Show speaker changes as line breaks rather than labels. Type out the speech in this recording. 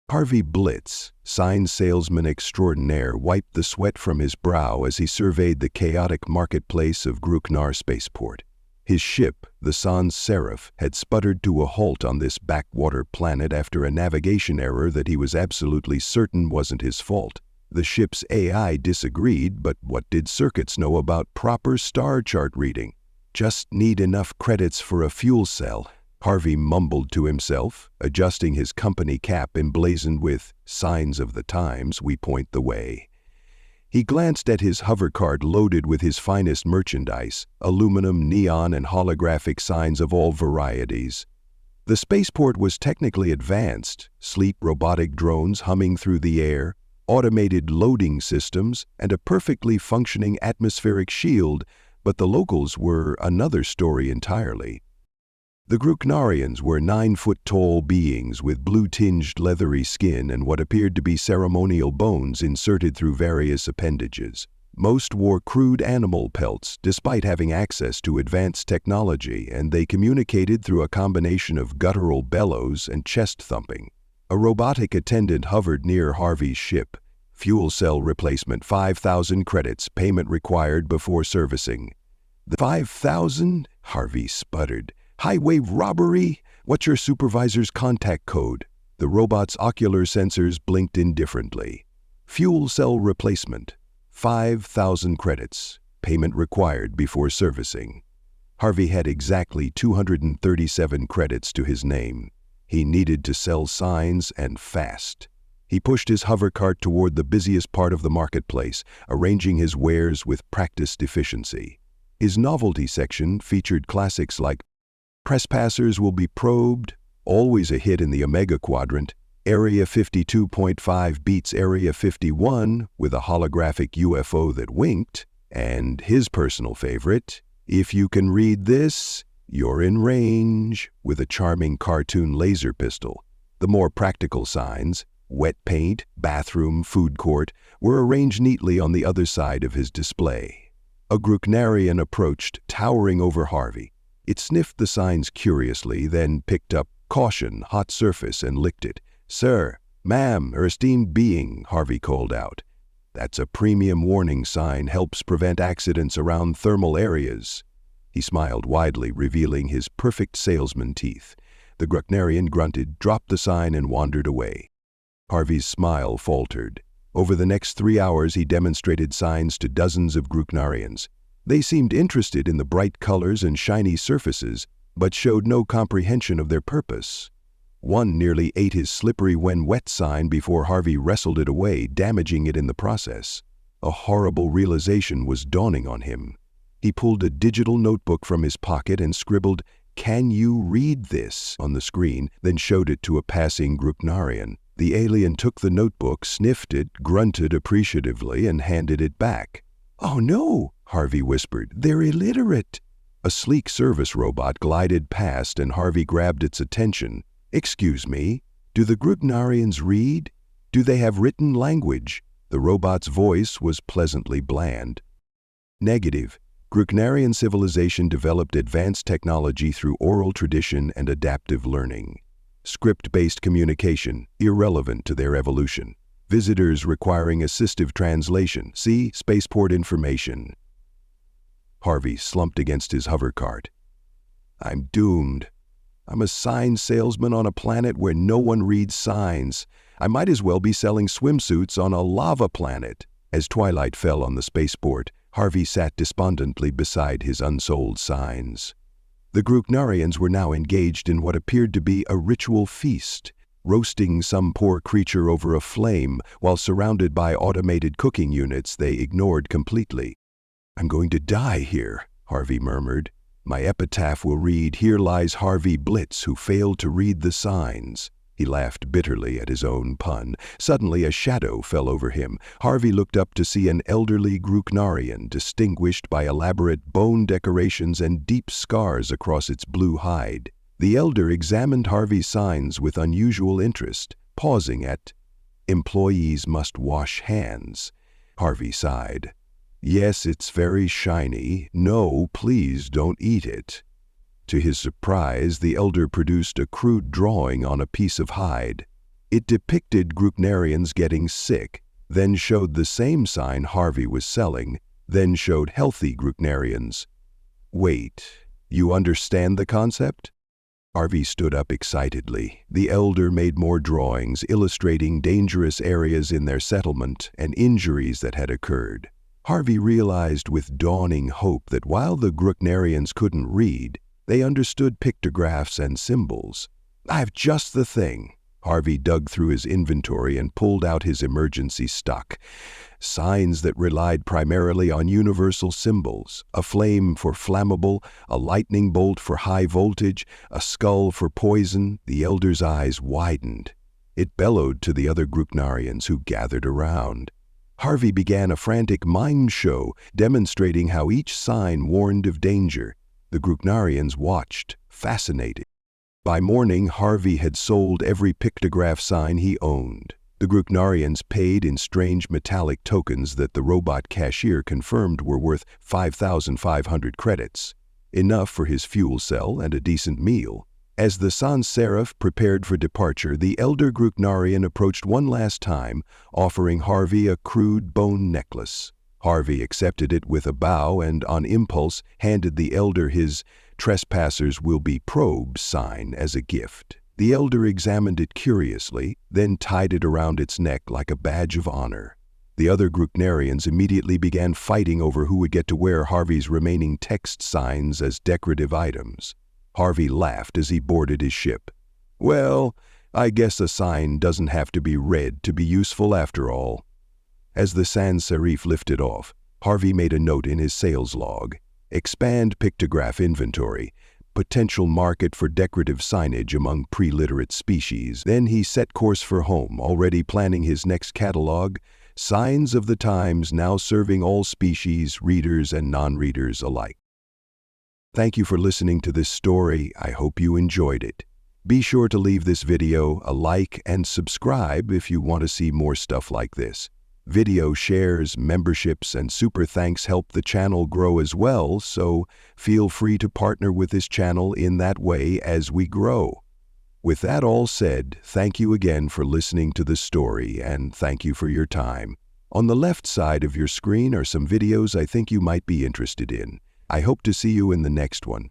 Harvey Blitz, sign salesman extraordinaire, wiped the sweat from his brow as he surveyed the chaotic marketplace of Gruknar spaceport. His ship, the Sans Serif, had sputtered to a halt on this backwater planet after a navigation error that he was absolutely certain wasn't his fault. The ship's AI disagreed, but what did circuits know about proper star chart reading? Just need enough credits for a fuel cell, Harvey mumbled to himself, adjusting his company cap emblazoned with "Signs of the Times, we point the way." He glanced at his hovercart loaded with his finest merchandise, aluminum, neon, and holographic signs of all varieties. The spaceport was technically advanced, sleek robotic drones humming through the air, automated loading systems, and a perfectly functioning atmospheric shield, but the locals were another story entirely. The Gruknarians were 9-foot-tall beings with blue-tinged leathery skin and what appeared to be ceremonial bones inserted through various appendages. Most wore crude animal pelts, despite having access to advanced technology, and they communicated through a combination of guttural bellows and chest thumping. A robotic attendant hovered near Harvey's ship. Fuel cell replacement, 5,000 credits, payment required before servicing. The 5,000? Harvey sputtered. Highway robbery? What's your supervisor's contact code? The robot's ocular sensors blinked indifferently. Fuel cell replacement. 5,000 credits. Payment required before servicing. Harvey had exactly 237 credits to his name. He needed to sell signs, and fast. He pushed his hovercart toward the busiest part of the marketplace, arranging his wares with practiced efficiency. His novelty section featured classics like Trespassers Will Be Probed, always a hit in the Omega Quadrant, Area 52.5 beats Area 51 with a holographic UFO that winked, and his personal favorite, If You Can Read This, You're in Range, with a charming cartoon laser pistol. The more practical signs, wet paint, bathroom, food court, were arranged neatly on the other side of his display. A Gruknarian approached, towering over Harvey. It sniffed the signs curiously, then picked up "Caution, Hot Surface" and licked it. "Sir, ma'am, or esteemed being," Harvey called out. "That's a premium warning sign, helps prevent accidents around thermal areas." He smiled widely, revealing his perfect salesman teeth. The Gruknarian grunted, dropped the sign, and wandered away. Harvey's smile faltered. Over the next 3 hours he demonstrated signs to dozens of Gruknarians. They seemed interested in the bright colors and shiny surfaces, but showed no comprehension of their purpose. One nearly ate his slippery when wet sign before Harvey wrestled it away, damaging it in the process. A horrible realization was dawning on him. He pulled a digital notebook from his pocket and scribbled, "Can you read this?" on the screen, then showed it to a passing Gruknarian. The alien took the notebook, sniffed it, grunted appreciatively, and handed it back. "Oh no," Harvey whispered, "they're illiterate." A sleek service robot glided past and Harvey grabbed its attention. "Excuse me, do the Gruknarians read? Do they have written language?" The robot's voice was pleasantly bland. "Negative. Gruknarian civilization developed advanced technology through oral tradition and adaptive learning. Script-based communication, irrelevant to their evolution. Visitors requiring assistive translation. See spaceport information." Harvey slumped against his hovercart. "I'm doomed. I'm a sign salesman on a planet where no one reads signs. I might as well be selling swimsuits on a lava planet." As twilight fell on the spaceport, Harvey sat despondently beside his unsold signs. The Gruknarians were now engaged in what appeared to be a ritual feast, roasting some poor creature over a flame while surrounded by automated cooking units they ignored completely. "I'm going to die here," Harvey murmured. "My epitaph will read, 'Here lies Harvey Blitz, who failed to read the signs.'" He laughed bitterly at his own pun. Suddenly a shadow fell over him. Harvey looked up to see an elderly Gruknarian, distinguished by elaborate bone decorations and deep scars across its blue hide. The elder examined Harvey's signs with unusual interest, pausing at, "Employees must wash hands." Harvey sighed. "Yes, it's very shiny. No, please don't eat it." To his surprise, the elder produced a crude drawing on a piece of hide. It depicted Grucknarians getting sick, then showed the same sign Harvey was selling, then showed healthy Grucknarians. Wait, you understand the concept? Harvey stood up excitedly. The elder made more drawings illustrating dangerous areas in their settlement and injuries that had occurred. Harvey realized with dawning hope that while the Grucknarians couldn't read, they understood pictographs and symbols. "I've just the thing." Harvey dug through his inventory and pulled out his emergency stock. Signs that relied primarily on universal symbols: a flame for flammable, a lightning bolt for high voltage, a skull for poison. The elder's eyes widened. It bellowed to the other Grucknarians who gathered around. Harvey began a frantic mime show, demonstrating how each sign warned of danger. The Grucknarians watched, fascinated. By morning, Harvey had sold every pictograph sign he owned. The Grucknarians paid in strange metallic tokens that the robot cashier confirmed were worth 5,500 credits, enough for his fuel cell and a decent meal. As the sans serif prepared for departure, the elder Grucknarian approached one last time, offering Harvey a crude bone necklace. Harvey accepted it with a bow and, on impulse, handed the elder his "Trespassers will be probed" sign as a gift. The elder examined it curiously, then tied it around its neck like a badge of honor. The other Grucknarians immediately began fighting over who would get to wear Harvey's remaining text signs as decorative items. Harvey laughed as he boarded his ship. "Well, I guess a sign doesn't have to be read to be useful after all." As the sans serif lifted off, Harvey made a note in his sales log: "Expand pictograph inventory. Potential market for decorative signage among pre-literate species." Then he set course for home, already planning his next catalog: Signs of the Times, now serving all species, readers and non-readers alike. Thank you for listening to this story. I hope you enjoyed it. Be sure to leave this video a like and subscribe if you want to see more stuff like this. Video shares, memberships, and super thanks help the channel grow as well, so feel free to partner with this channel in that way as we grow. With that all said, thank you again for listening to the story, and thank you for your time. On the left side of your screen are some videos I think you might be interested in. I hope to see you in the next one.